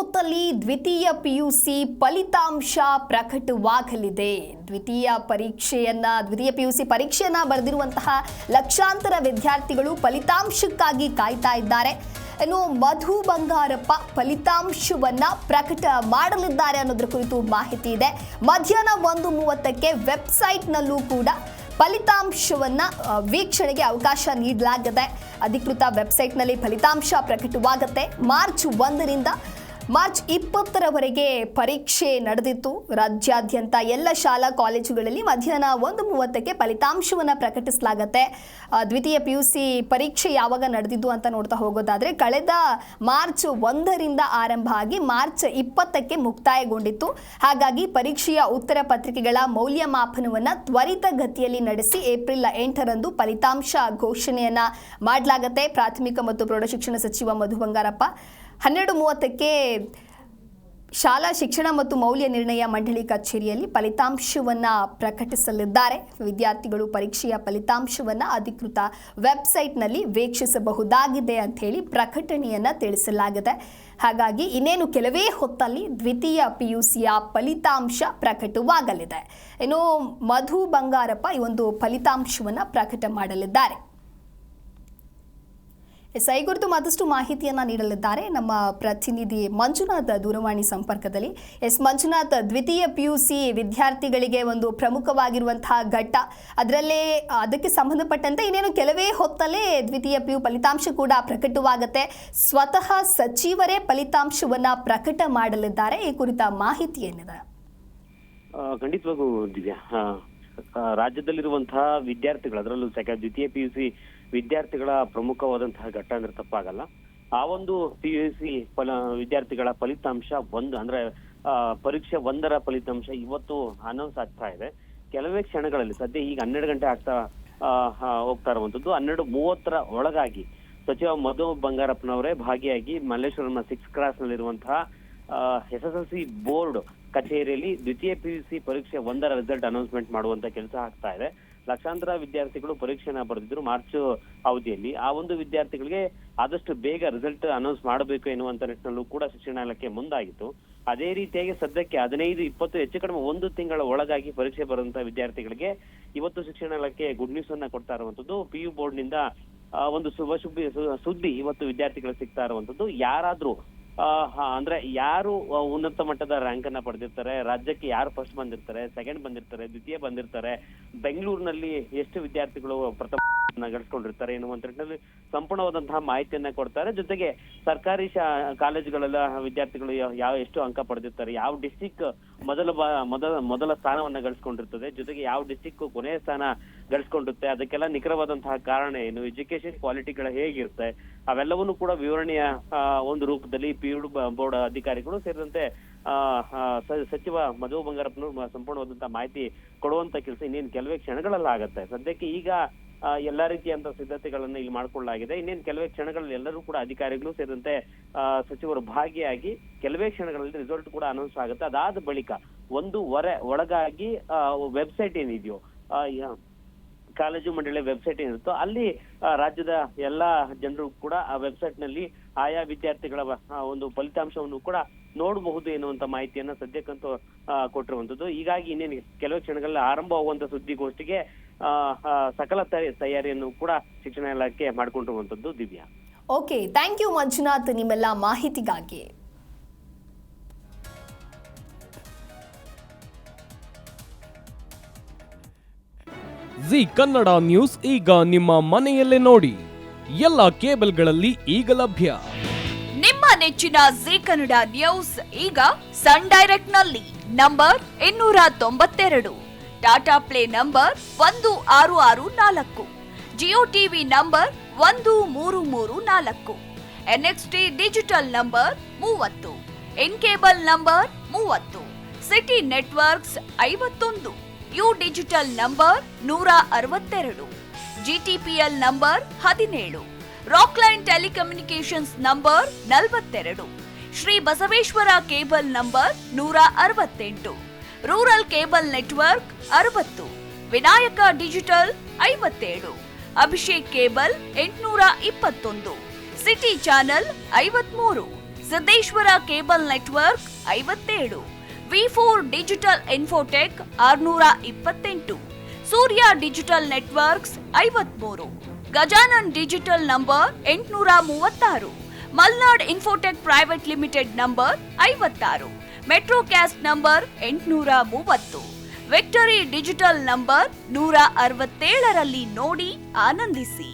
ಹೊತ್ತಲ್ಲಿ ದ್ವಿತೀಯ ಪಿಯುಸಿ ಫಲಿತಾಂಶ ಪ್ರಕಟವಾಗಲಿದೆ. ದ್ವಿತೀಯ ಪಿಯುಸಿ ಪರೀಕ್ಷೆಯನ್ನ ಬರೆದಿರುವಂತಹ ಲಕ್ಷಾಂತರ ವಿದ್ಯಾರ್ಥಿಗಳು ಫಲಿತಾಂಶಕ್ಕಾಗಿ ಕಾಯ್ತಾ ಇದ್ದಾರೆ. ಇನ್ನು ಮಧು ಬಂಗಾರಪ್ಪ ಫಲಿತಾಂಶವನ್ನ ಪ್ರಕಟ ಮಾಡಲಿದ್ದಾರೆ ಅನ್ನೋದ್ರ ಕುರಿತು ಮಾಹಿತಿ ಇದೆ. ಮಧ್ಯಾಹ್ನ 1:30ಕ್ಕೆ ವೆಬ್ಸೈಟ್ನಲ್ಲೂ ಕೂಡ ಫಲಿತಾಂಶವನ್ನ ವೀಕ್ಷಣೆಗೆ ಅವಕಾಶ ನೀಡಲಾಗಿದೆ. ಅಧಿಕೃತ ವೆಬ್ಸೈಟ್ನಲ್ಲಿ ಫಲಿತಾಂಶ ಪ್ರಕಟವಾಗುತ್ತೆ. ಮಾರ್ಚ್ 1ರಿಂದ ಮಾರ್ಚ್ 20ರವರೆಗೆ ಪರೀಕ್ಷೆ ನಡೆದಿತ್ತು. ರಾಜ್ಯಾದ್ಯಂತ ಎಲ್ಲ ಶಾಲಾ ಕಾಲೇಜುಗಳಲ್ಲಿ ಮಧ್ಯಾಹ್ನ 1:30ಕ್ಕೆ ಫಲಿತಾಂಶವನ್ನು ಪ್ರಕಟಿಸಲಾಗುತ್ತೆ. ದ್ವಿತೀಯ ಪಿಯುಸಿ ಪರೀಕ್ಷೆ ಯಾವಾಗ ನಡೆದಿದ್ದು ಅಂತ ನೋಡ್ತಾ ಹೋಗೋದಾದ್ರೆ ಕಳೆದ ಮಾರ್ಚ್ 1ರಿಂದ ಆರಂಭ ಆಗಿ ಮಾರ್ಚ್ 20ಕ್ಕೆ ಮುಕ್ತಾಯಗೊಂಡಿತ್ತು. ಹಾಗಾಗಿ ಪರೀಕ್ಷೆಯ ಉತ್ತರ ಪತ್ರಿಕೆಗಳ ಮೌಲ್ಯಮಾಪನವನ್ನು ತ್ವರಿತಗತಿಯಲ್ಲಿ ನಡೆಸಿ ಏಪ್ರಿಲ್ 8ರಂದು ಫಲಿತಾಂಶ ಘೋಷಣೆಯನ್ನ ಮಾಡಲಾಗುತ್ತೆ. ಪ್ರಾಥಮಿಕ ಮತ್ತು ಪ್ರೌಢಶಿಕ್ಷಣ ಸಚಿವ ಮಧು ಬಂಗಾರಪ್ಪ 12:30ಕ್ಕೆ ಶಾಲಾ ಶಿಕ್ಷಣ ಮತ್ತು ಮೌಲ್ಯ ನಿರ್ಣಯ ಮಂಡಳಿ ಕಚೇರಿಯಲ್ಲಿ ಫಲಿತಾಂಶವನ್ನು ಪ್ರಕಟಿಸಲಿದ್ದಾರೆ. ವಿದ್ಯಾರ್ಥಿಗಳು ಪರೀಕ್ಷೆಯ ಫಲಿತಾಂಶವನ್ನು ಅಧಿಕೃತ ವೆಬ್ಸೈಟ್ನಲ್ಲಿ ವೀಕ್ಷಿಸಬಹುದಾಗಿದೆ ಅಂತ ಹೇಳಿ ಪ್ರಕಟಣೆಯನ್ನು ತಿಳಿಸಲಾಗಿದೆ. ಹಾಗಾಗಿ ಇನ್ನೇನು ಕೆಲವೇ ಹೊತ್ತಲ್ಲಿ ದ್ವಿತೀಯ ಪಿಯುಸಿಯ ಫಲಿತಾಂಶ ಪ್ರಕಟವಾಗಲಿದೆ. ಇನ್ನು ಮಧು ಬಂಗಾರಪ್ಪ ಈ ಒಂದು ಫಲಿತಾಂಶವನ್ನು ಪ್ರಕಟ ಮಾಡಲಿದ್ದಾರೆ. ಈ ಕುರಿತು ಮತ್ತಷ್ಟು ಮಾಹಿತಿಯನ್ನು ನೀಡಲಿದ್ದಾರೆ ನಮ್ಮ ಪ್ರತಿನಿಧಿ ಮಂಜುನಾಥ್ ದೂರವಾಣಿ ಸಂಪರ್ಕದಲ್ಲಿ. ಮಂಜುನಾಥ್, ದ್ವಿತೀಯ ಪಿಯುಸಿ ವಿದ್ಯಾರ್ಥಿಗಳಿಗೆ ಒಂದು ಪ್ರಮುಖವಾಗಿರುವಂತಹ ಘಟ್ಟ, ಅದಕ್ಕೆ ಸಂಬಂಧಪಟ್ಟಂತೆ ಇನ್ನೇನು ಕೆಲವೇ ಹೊತ್ತಲ್ಲೇ ದ್ವಿತೀಯ ಪಿಯು ಫಲಿತಾಂಶ ಕೂಡ ಪ್ರಕಟವಾಗುತ್ತೆ. ಸ್ವತಃ ಸಚಿವರೇ ಫಲಿತಾಂಶವನ್ನ ಪ್ರಕಟ ಮಾಡಲಿದ್ದಾರೆ. ಈ ಕುರಿತ ಮಾಹಿತಿ ಏನಿದೆ? ಖಂಡಿತವಾಗೂ ದಿವ್ಯಾ, ರಾಜ್ಯದಲ್ಲಿರುವಂತಹ ವಿದ್ಯಾರ್ಥಿಗಳು, ಅದರಲ್ಲೂ ದ್ವಿತೀಯ ಪಿಯುಸಿ ವಿದ್ಯಾರ್ಥಿಗಳ ಪ್ರಮುಖವಾದಂತಹ ಘಟ್ಟ ಅಂದ್ರೆ ತಪ್ಪಾಗಲ್ಲ. ಆ ಒಂದು ಪಿಯುಸಿ ವಿದ್ಯಾರ್ಥಿಗಳ ಫಲಿತಾಂಶ ಅಂದ್ರೆ ಪರೀಕ್ಷೆ 1ರ ಫಲಿತಾಂಶ ಇವತ್ತು ಅನೌನ್ಸ್ ಆಗ್ತಾ ಇದೆ. ಕೆಲವೇ ಕ್ಷಣಗಳಲ್ಲಿ, ಸದ್ಯ ಈಗ 12 ಗಂಟೆ ಆಗ್ತಾ ಹೋಗ್ತಾ ಇರುವಂತದ್ದು. 12:30ರ ಒಳಗಾಗಿ ಸಚಿವ ಮಧು ಬಂಗಾರಪ್ಪನವರೇ ಭಾಗಿಯಾಗಿ ಮಲ್ಲೇಶ್ವರಂನ 6th ಕ್ಲಾಸ್ ನಲ್ಲಿರುವಂತಹ SSLC ಬೋರ್ಡ್ ಕಚೇರಿಯಲ್ಲಿ ದ್ವಿತೀಯ ಪಿಯುಸಿ ಪರೀಕ್ಷೆ 1ರ ರಿಸಲ್ಟ್ ಅನೌನ್ಸ್ಮೆಂಟ್ ಮಾಡುವಂತ ಕೆಲಸ ಆಗ್ತಾ ಇದೆ. ಲಕ್ಷಾಂತರ ವಿದ್ಯಾರ್ಥಿಗಳು ಪರೀಕ್ಷೆನ ಬರೆದಿದ್ರು ಮಾರ್ಚ್ ಅವಧಿಯಲ್ಲಿ. ಆ ಒಂದು ವಿದ್ಯಾರ್ಥಿಗಳಿಗೆ ಆದಷ್ಟು ಬೇಗ ರಿಸಲ್ಟ್ ಅನೌನ್ಸ್ ಮಾಡಬೇಕು ಎನ್ನುವಂತ ನಿಟ್ಟಿನಲ್ಲೂ ಕೂಡ ಶಿಕ್ಷಣ ಇಲಾಖೆ ಮುಂದಾಗಿತ್ತು. ಅದೇ ರೀತಿಯಾಗಿ ಸದ್ಯಕ್ಕೆ 15-20 ಹೆಚ್ಚು ಕಡಿಮೆ 1 ತಿಂಗಳ ಒಳಗಾಗಿ ಪರೀಕ್ಷೆ ಬರುವಂತಹ ವಿದ್ಯಾರ್ಥಿಗಳಿಗೆ ಇವತ್ತು ಶಿಕ್ಷಣ ಇಲಾಖೆ ಗುಡ್ ನ್ಯೂಸ್ ಅನ್ನ ಕೊಡ್ತಾ ಇರುವಂತದ್ದು. PU ಬೋರ್ಡ್ ನಿಂದ ಒಂದು ಸುದ್ದಿ ಇವತ್ತು ವಿದ್ಯಾರ್ಥಿಗಳು ಸಿಗ್ತಾ ಇರುವಂತದ್ದು. ಯಾರಾದ್ರೂ ಅಂದ್ರೆ ಯಾರು ಉನ್ನತ ಮಟ್ಟದ ರ್ಯಾಂಕ್ ಅನ್ನ ಪಡೆದಿರ್ತಾರೆ, ರಾಜ್ಯಕ್ಕೆ ಯಾರು ಫಸ್ಟ್ ಬಂದಿರ್ತಾರೆ, ಸೆಕೆಂಡ್ ಬಂದಿರ್ತಾರೆ, ದ್ವಿತೀಯ ಬಂದಿರ್ತಾರೆ, ಬೆಂಗಳೂರಿನಲ್ಲಿ ಎಷ್ಟು ವಿದ್ಯಾರ್ಥಿಗಳು ಪ್ರಥಮ ಗಳಿಸ್ಕೊಂಡಿರ್ತಾರೆ ಎನ್ನುವಂತ ನಿಟ್ಟಿನಲ್ಲಿ ಸಂಪೂರ್ಣವಾದಂತಹ ಮಾಹಿತಿಯನ್ನ ಕೊಡ್ತಾರೆ. ಜೊತೆಗೆ ಸರ್ಕಾರಿ ಕಾಲೇಜುಗಳೆಲ್ಲ ವಿದ್ಯಾರ್ಥಿಗಳು ಎಷ್ಟು ಅಂಕ ಪಡೆದಿರ್ತಾರೆ, ಯಾವ ಡಿಸ್ಟಿಕ್ ಮೊದಲ ಸ್ಥಾನವನ್ನ ಗಳಿಸ್ಕೊಂಡಿರ್ತದೆ, ಜೊತೆಗೆ ಯಾವ ಡಿಸ್ಟಿಕ್ ಕೊನೆಯ ಸ್ಥಾನ ಗಳಿಸ್ಕೊಂಡಿರುತ್ತೆ, ಅದಕ್ಕೆಲ್ಲ ನಿಖರವಾದಂತಹ ಕಾರಣ ಏನು, ಎಜುಕೇಶನ್ ಕ್ವಾಲಿಟಿಗಳು ಹೇಗಿರುತ್ತೆ, ಅವೆಲ್ಲವನ್ನೂ ಕೂಡ ವಿವರಣೆಯ ಒಂದು ರೂಪದಲ್ಲಿ PU ಬೋರ್ಡ್ ಅಧಿಕಾರಿಗಳು ಸೇರಿದಂತೆ ಸಚಿವ ಮಧು ಬಂಗಾರಪ್ಪನವರು ಸಂಪೂರ್ಣವಾದಂತಹ ಮಾಹಿತಿ ಕೊಡುವಂತ ಕೆಲಸ ಇನ್ನೇನು ಕೆಲವೇ ಕ್ಷಣಗಳೆಲ್ಲ ಆಗತ್ತೆ. ಸದ್ಯಕ್ಕೆ ಈಗ ಎಲ್ಲಾ ರೀತಿಯಂತ ಸಿದ್ಧತೆಗಳನ್ನ ಇಲ್ಲಿ ಮಾಡ್ಕೊಳ್ಳಲಾಗಿದೆ. ಇನ್ನೇನು ಕೆಲವೇ ಕ್ಷಣಗಳಲ್ಲಿ ಎಲ್ಲರೂ ಕೂಡ ಅಧಿಕಾರಿಗಳು ಸೇರಿದಂತೆ ಸಚಿವರು ಭಾಗಿಯಾಗಿ ಕೆಲವೇ ಕ್ಷಣಗಳಲ್ಲಿ ರಿಸಲ್ಟ್ ಕೂಡ ಅನೌನ್ಸ್ ಆಗುತ್ತೆ. ಅದಾದ ಬಳಿಕ 1:15 ಒಳಗಾಗಿ ವೆಬ್ಸೈಟ್ ಏನಿದೆಯೋ, ಕಾಲೇಜು ಮಂಡಳಿಯ ವೆಬ್ಸೈಟ್ ಏನಿರುತ್ತೋ ಅಲ್ಲಿ ರಾಜ್ಯದ ಎಲ್ಲಾ ಜನರು ಕೂಡ ಆ ವೆಬ್ಸೈಟ್ ನಲ್ಲಿ ಆಯಾ ವಿದ್ಯಾರ್ಥಿಗಳ ಒಂದು ಫಲಿತಾಂಶವನ್ನು ಕೂಡ ನೋಡಬಹುದು ಎನ್ನುವಂತ ಮಾಹಿತಿಯನ್ನ ಸದ್ಯಕ್ಕಂತೂ ಕೊಟ್ಟಿರುವಂತದ್ದು. ಹೀಗಾಗಿ ಇನ್ನೇನು ಕೆಲವು ಕ್ಷಣಗಳಲ್ಲಿ ಆರಂಭವಾಗುವಂತ ಸುದ್ದಿಗೋಷ್ಠಿಗೆ ಸಕಲ ತಯಾರಿಯನ್ನು ಕೂಡ ಶಿಕ್ಷಣ ಇಲಾಖೆ ಮಾಡಿಕೊಂಡಿರುವಂತದ್ದು. Divya, okay, thank you Manjunath ನಿಮ್ಮೆಲ್ಲ ಮಾಹಿತಿಗಾಗಿ. ಜಿ ಕನ್ನಡ ನ್ಯೂಸ್ ಈಗ ನಿಮ್ಮ ಮನೆಯಲ್ಲೇ ನೋಡಿ. ಎಲ್ಲ ಕೇಬಲ್ಗಳಲ್ಲಿ ಈಗ ಲಭ್ಯ. ನಿಮ್ಮ ನೆಚ್ಚಿನ ಜಿ ಕನ್ನಡ ನ್ಯೂಸ್ ಈಗ ಸನ್ ಡೈರೆಕ್ಟ್ ನಲ್ಲಿ number 292, Tata play number 1664, Jio TV number 1334, NXT digital number 30, in cable number 30, city networks 51, U digital number 162, GTPL number 17, Rockline telecommunications number 42, Shri Basaveshwara cable number 168, rural cable network 60, Vinayaka digital 57, Abhishek cable 821, city channel 53, Siddeshwara cable network 57, V4 digital Infotech 628, Surya digital networks 53, Gajanan digital number 836, Malnad infotech private limited number 56, Metrocast number 830, victory digital number 167ರಲ್ಲಿ ನೋಡಿ ಆನಂದಿಸಿ.